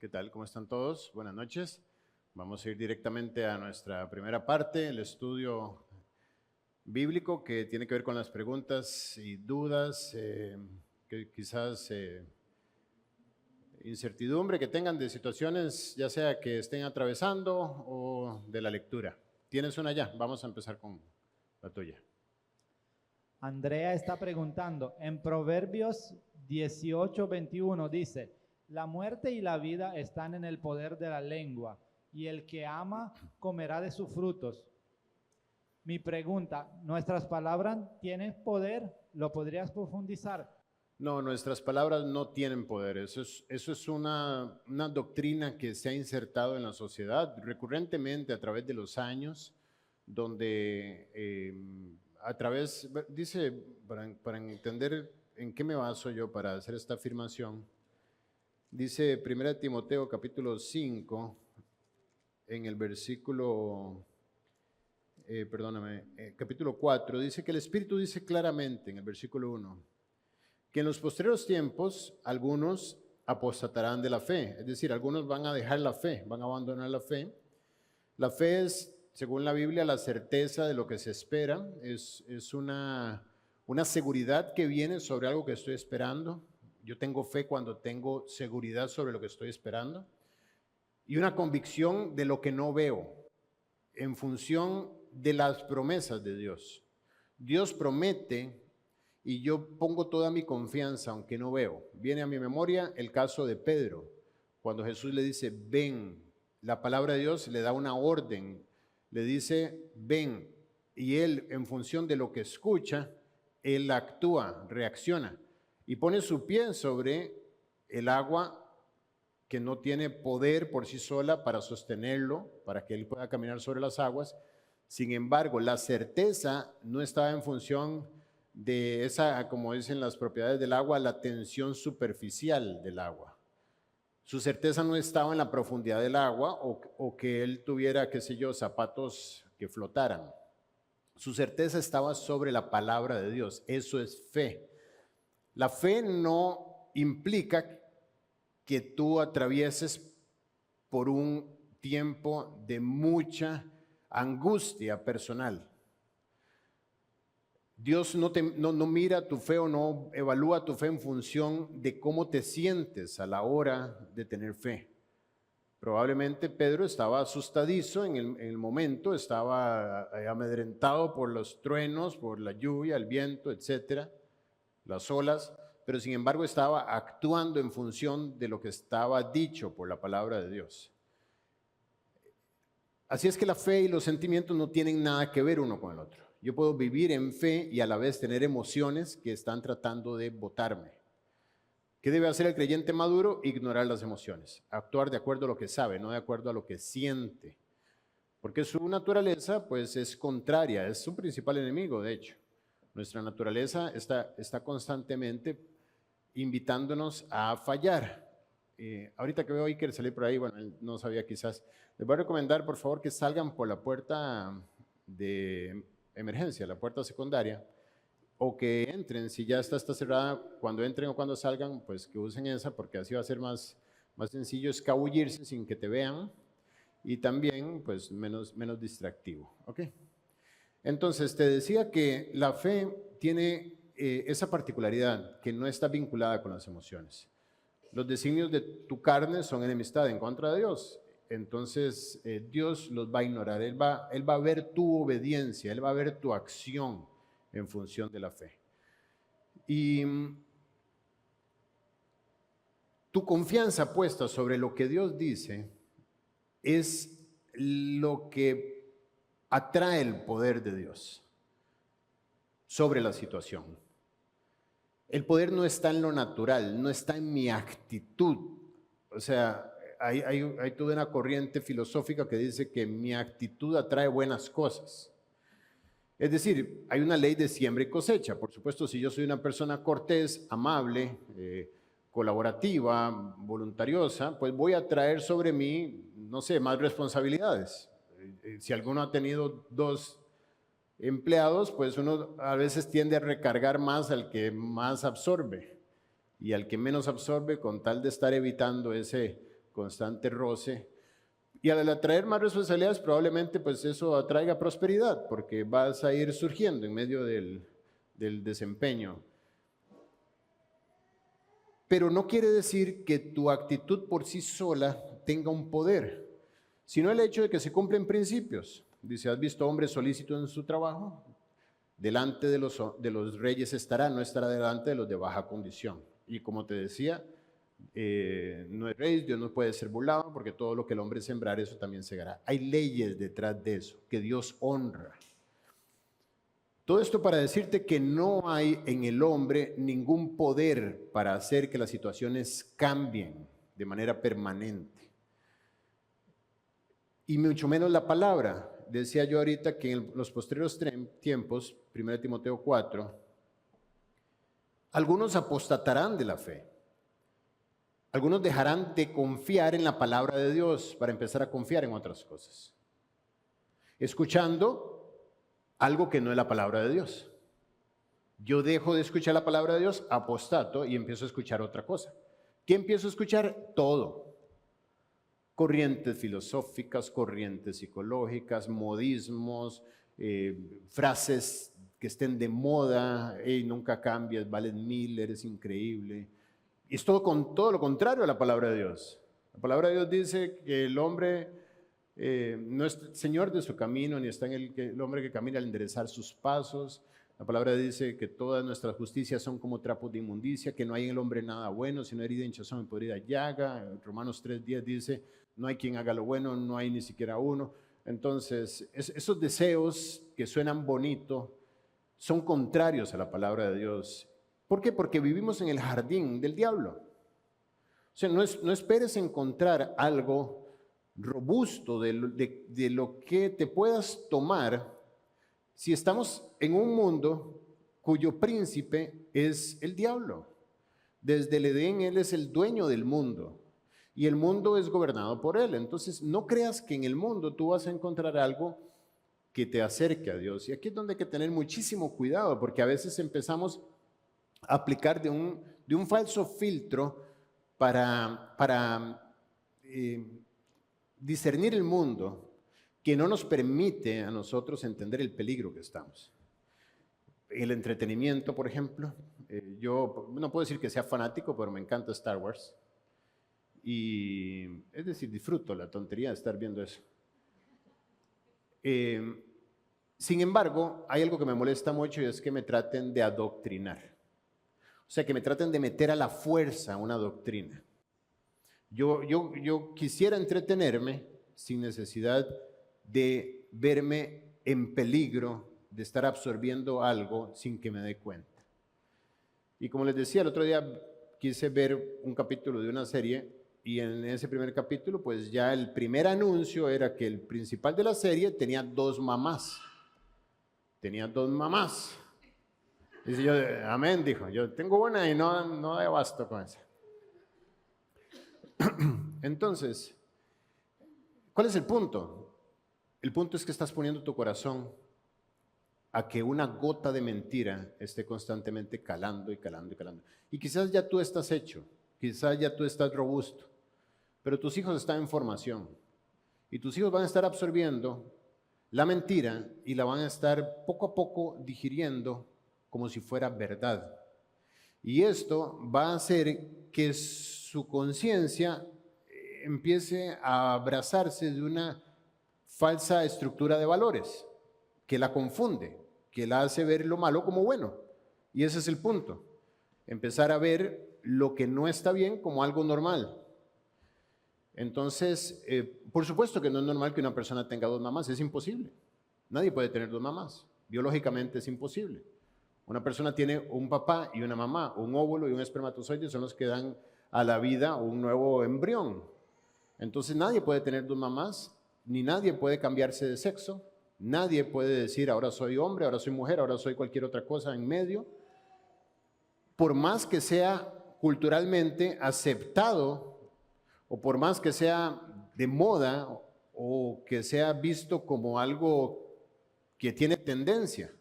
¿Qué tal? ¿Cómo están todos? Buenas noches. Vamos a ir directamente a nuestra primera parte, el estudio bíblico que tiene que ver con las preguntas y dudas, que quizás incertidumbre que tengan de situaciones, ya sea que estén atravesando o de la lectura. ¿Tienes una ya? Vamos a empezar con la tuya. Andrea está preguntando, en Proverbios 18:21 dice, la muerte y la vida están en el poder de la lengua, y el que ama comerá de sus frutos. Mi pregunta, ¿nuestras palabras tienen poder? ¿Lo podrías profundizar? No, nuestras palabras no tienen poder. Eso es una doctrina que se ha insertado en la sociedad recurrentemente a través de los años, donde a través, dice, para entender en qué me baso yo para hacer esta afirmación, dice 1 Timoteo capítulo 5, en el versículo, capítulo 4, dice que el Espíritu dice claramente en el versículo 1, que en los posteriores tiempos algunos apostatarán de la fe, es decir, algunos van a dejar la fe, van a abandonar la fe. La fe es, según la Biblia, la certeza de lo que se espera, es una seguridad que viene sobre algo que estoy esperando. Yo tengo fe cuando tengo seguridad sobre lo que estoy esperando, y una convicción de lo que no veo, en función de las promesas de Dios. Dios promete y yo pongo toda mi confianza, aunque no veo. Viene a mi memoria el caso de Pedro, cuando Jesús le dice, ven. La palabra de Dios le da una orden, le dice, ven. Y él, en función de lo que escucha, él actúa, reacciona y pone su pie sobre el agua que no tiene poder por sí sola para sostenerlo, para que él pueda caminar sobre las aguas. Sin embargo, la certeza no estaba en función de esa, como dicen las propiedades del agua, la tensión superficial del agua. Su certeza no estaba en la profundidad del agua o que él tuviera, qué sé yo, zapatos que flotaran. Su certeza estaba sobre la palabra de Dios. Eso es fe. La fe no implica que tú atravieses por un tiempo de mucha angustia personal. Dios no mira tu fe o no evalúa tu fe en función de cómo te sientes a la hora de tener fe. Probablemente Pedro estaba asustadizo en el momento, estaba amedrentado por los truenos, por la lluvia, el viento, etcétera, las olas, pero sin embargo estaba actuando en función de lo que estaba dicho por la palabra de Dios. Así es que la fe y los sentimientos no tienen nada que ver uno con el otro. Yo puedo vivir en fe y a la vez tener emociones que están tratando de botarme. ¿Qué debe hacer el creyente maduro? Ignorar las emociones, actuar de acuerdo a lo que sabe, no de acuerdo a lo que siente. Porque su naturaleza pues es contraria, es su principal enemigo, de hecho. Nuestra naturaleza está constantemente invitándonos a fallar. Ahorita que veo a Iker salir por ahí, bueno, él no sabía quizás. Les voy a recomendar, por favor, que salgan por la puerta de emergencia, la puerta secundaria, o que entren, si ya está cerrada, cuando entren o cuando salgan, pues que usen esa, porque así va a ser más sencillo escabullirse sin que te vean, y también, pues, menos distractivo, ¿ok? Entonces, te decía que la fe tiene esa particularidad, que no está vinculada con las emociones. Los designios de tu carne son enemistad en contra de Dios. Entonces, Dios los va a ignorar. Él va a ver tu obediencia, Él va a ver tu acción en función de la fe. Y tu confianza puesta sobre lo que Dios dice es lo que atrae el poder de Dios sobre la situación. El poder no está en lo natural, no está en mi actitud. O sea, hay toda una corriente filosófica que dice que mi actitud atrae buenas cosas. Es decir, hay una ley de siembra y cosecha. Por supuesto, si yo soy una persona cortés, amable, colaborativa, voluntariosa, pues voy a traer sobre mí, no sé, más responsabilidades. Si alguno ha tenido 2 empleados, pues uno a veces tiende a recargar más al que más absorbe y al que menos absorbe, con tal de estar evitando ese constante roce. Y al atraer más responsabilidades, probablemente pues eso atraiga prosperidad, porque vas a ir surgiendo en medio del desempeño. Pero no quiere decir que tu actitud por sí sola tenga un poder, sino el hecho de que se cumplen principios. Dice, ¿has visto hombres solícitos en su trabajo? Delante de los reyes estará, no estará delante de los de baja condición. Y como te decía, no es rey, Dios no puede ser burlado, porque todo lo que el hombre sembrar, eso también segará. Hay leyes detrás de eso, que Dios honra. Todo esto para decirte que no hay en el hombre ningún poder para hacer que las situaciones cambien de manera permanente. Y mucho menos la palabra. Decía yo ahorita que en los posteriores tiempos, 1 Timoteo 4, algunos apostatarán de la fe. Algunos dejarán de confiar en la palabra de Dios para empezar a confiar en otras cosas, escuchando algo que no es la palabra de Dios. Yo dejo de escuchar la palabra de Dios, apostato y empiezo a escuchar otra cosa. ¿Qué empiezo a escuchar? Todo. Corrientes filosóficas, corrientes psicológicas, modismos, frases que estén de moda, hey, nunca cambias, vales 1000, eres increíble. Y es todo lo contrario a la palabra de Dios. La palabra de Dios dice que el hombre no es señor de su camino, ni está en el hombre que camina al enderezar sus pasos. La palabra dice que todas nuestras justicias son como trapos de inmundicia, que no hay en el hombre nada bueno, sino herida, hinchazón y podrida llaga. Romanos 3:10 dice, no hay quien haga lo bueno, no hay ni siquiera uno. Entonces, esos deseos que suenan bonito son contrarios a la palabra de Dios. ¿Por qué? Porque vivimos en el jardín del diablo. O sea, no esperes encontrar algo robusto de lo que te puedas tomar si estamos en un mundo cuyo príncipe es el diablo. Desde el Edén él es el dueño del mundo y el mundo es gobernado por él. Entonces no creas que en el mundo tú vas a encontrar algo que te acerque a Dios. Y aquí es donde hay que tener muchísimo cuidado, porque a veces empezamos a aplicar de un falso filtro para discernir el mundo, que no nos permite a nosotros entender el peligro que estamos. El entretenimiento, por ejemplo, yo no puedo decir que sea fanático, pero me encanta Star Wars. Y es decir, disfruto la tontería de estar viendo eso. Sin embargo, hay algo que me molesta mucho y es que me traten de adoctrinar. O sea, que me traten de meter a la fuerza una doctrina. Yo quisiera entretenerme sin necesidad de verme en peligro de estar absorbiendo algo sin que me dé cuenta. Y como les decía, el otro día quise ver un capítulo de una serie y en ese primer capítulo, pues ya el primer anuncio era que el principal de la serie tenía 2 mamás. Tenía 2 mamás. Dice yo, amén, dijo, yo tengo una y no de abasto con esa. Entonces, ¿cuál es el punto? El punto es que estás poniendo tu corazón a que una gota de mentira esté constantemente calando y calando y calando. Y quizás ya tú estás hecho, quizás ya tú estás robusto, pero tus hijos están en formación y tus hijos van a estar absorbiendo la mentira y la van a estar poco a poco digiriendo como si fuera verdad. Y esto va a hacer que su conciencia empiece a abrazarse de una falsa estructura de valores que la confunde, que la hace ver lo malo como bueno. Y ese es el punto. Empezar a ver lo que no está bien como algo normal. Entonces, por supuesto que no es normal que una persona tenga 2 mamás, es imposible. Nadie puede tener 2 mamás. Biológicamente es imposible. Una persona tiene un papá y una mamá, un óvulo y un espermatozoide son los que dan a la vida un nuevo embrión. Entonces nadie puede tener 2 mamás, ni nadie puede cambiarse de sexo, nadie puede decir ahora soy hombre, ahora soy mujer, ahora soy cualquier otra cosa en medio. Por más que sea culturalmente aceptado o por más que sea de moda o que sea visto como algo que tiene tendencia.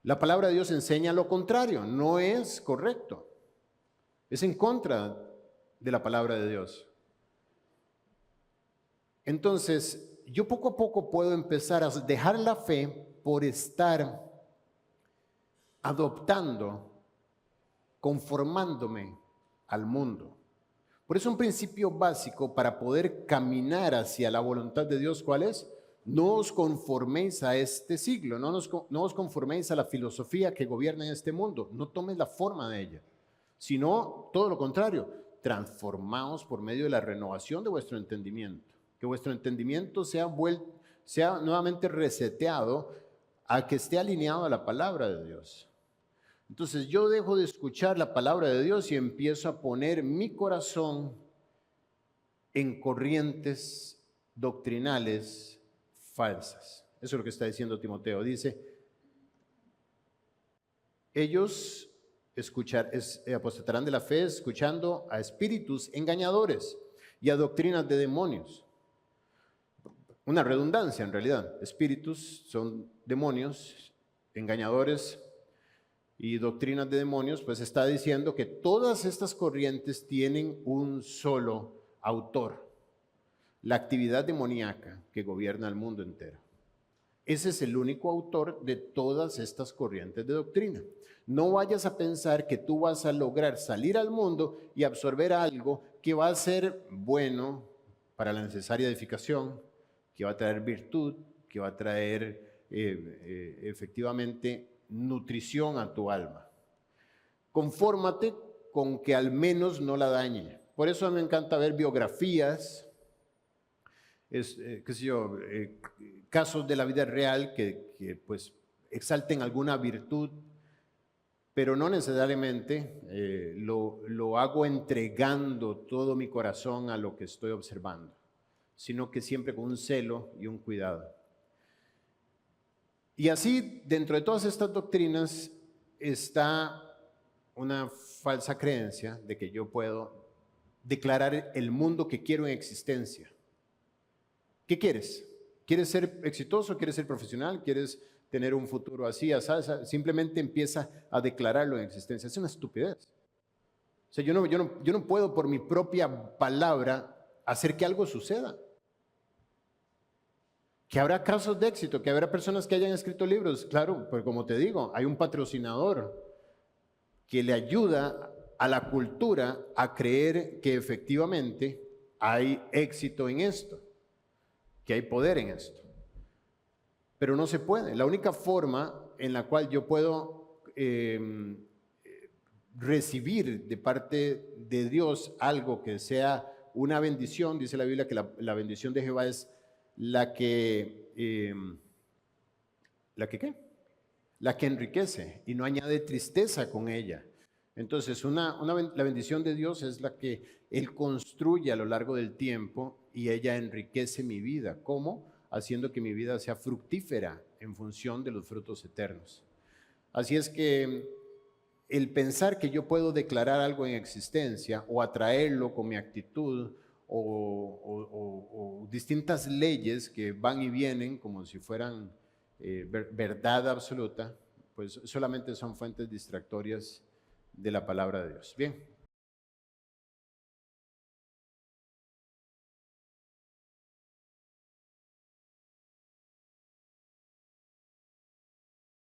La palabra de Dios enseña lo contrario, no es correcto, es en contra de la palabra de Dios. Entonces, yo poco a poco puedo empezar a dejar la fe por estar adoptando, conformándome al mundo. Por eso un principio básico para poder caminar hacia la voluntad de Dios, ¿cuál es? No os conforméis a este siglo, no os conforméis a la filosofía que gobierna en este mundo, no tomes la forma de ella, sino todo lo contrario, transformaos por medio de la renovación de vuestro entendimiento, que vuestro entendimiento sea nuevamente reseteado a que esté alineado a la palabra de Dios. Entonces yo dejo de escuchar la palabra de Dios y empiezo a poner mi corazón en corrientes doctrinales falsas. Eso es lo que está diciendo Timoteo. Dice, ellos apostatarán de la fe escuchando a espíritus engañadores y a doctrinas de demonios. Una redundancia en realidad. Espíritus son demonios, engañadores y doctrinas de demonios, pues está diciendo que todas estas corrientes tienen un solo autor, la actividad demoníaca que gobierna el mundo entero. Ese es el único autor de todas estas corrientes de doctrina. No vayas a pensar que tú vas a lograr salir al mundo y absorber algo que va a ser bueno para la necesaria edificación, que va a traer virtud, que va a traer efectivamente nutrición a tu alma. Confórmate con que al menos no la dañe. Por eso a mí me encanta ver biografías, casos de la vida real que pues exalten alguna virtud, pero no necesariamente lo hago entregando todo mi corazón a lo que estoy observando, sino que siempre con un celo y un cuidado. Y así, dentro de todas estas doctrinas está una falsa creencia de que yo puedo declarar el mundo que quiero en existencia. ¿Qué quieres? ¿Quieres ser exitoso? ¿Quieres ser profesional? ¿Quieres tener un futuro así? Simplemente empieza a declararlo en existencia. Es una estupidez. O sea, yo no puedo por mi propia palabra hacer que algo suceda. Que habrá casos de éxito, que habrá personas que hayan escrito libros, claro, pues como te digo, hay un patrocinador que le ayuda a la cultura a creer que efectivamente hay éxito en esto, que hay poder en esto. Pero no se puede. La única forma en la cual yo puedo recibir de parte de Dios algo que sea una bendición, dice la Biblia que la bendición de Jehová es la que enriquece y no añade tristeza con ella. Entonces, la bendición de Dios es la que Él construye a lo largo del tiempo y ella enriquece mi vida. ¿Cómo? Haciendo que mi vida sea fructífera en función de los frutos eternos. Así es que el pensar que yo puedo declarar algo en existencia o atraerlo con mi actitud o distintas leyes que van y vienen como si fueran verdad absoluta, pues solamente son fuentes distractorias de la palabra de Dios. Bien.